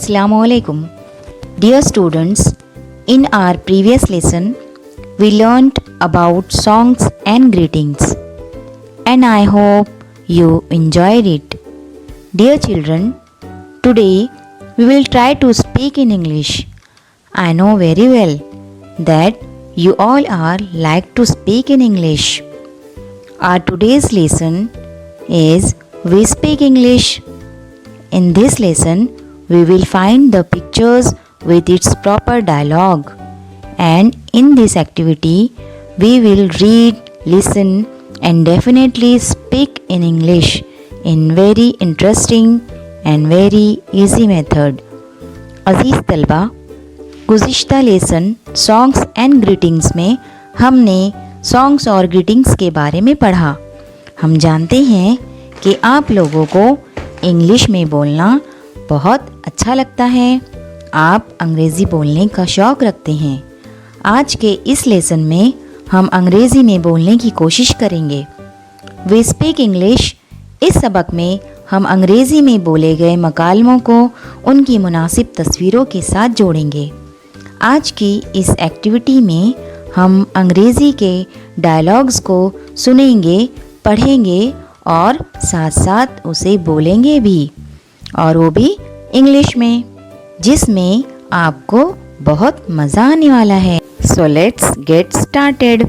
Assalamualaikum. Dear students, in our previous lesson, we learnt about songs and greetings, and I hope you enjoyed it. Dear children, today we will try to speak in English. I know very well that you all are like to speak in English. Our today's lesson is We Speak English. In this lesson, we will find the pictures with its proper dialogue, and in this activity we will read, listen and definitely speak in English in very interesting and very easy method. अजीज़ तलबा, गुज़िश्ता lesson songs and greetings में हमने songs और greetings के बारे में पढ़ा। हम जानते हैं कि आप लोगों को इंग्लिश में बोलना बहुत अच्छा लगता है, आप अंग्रेज़ी बोलने का शौक़ रखते हैं। आज के इस लेसन में हम अंग्रेज़ी में बोलने की कोशिश करेंगे। वी स्पीक इंग्लिश इस सबक में हम अंग्रेज़ी में बोले गए मकालमों को उनकी मुनासिब तस्वीरों के साथ जोड़ेंगे। आज की इस एक्टिविटी में हम अंग्रेज़ी के डायलॉग्स को सुनेंगे, पढ़ेंगे और साथ साथ उसे बोलेंगे भी, और वो भी इंग्लिश में, जिसमें आपको बहुत मज़ा आने वाला है। So let's get started.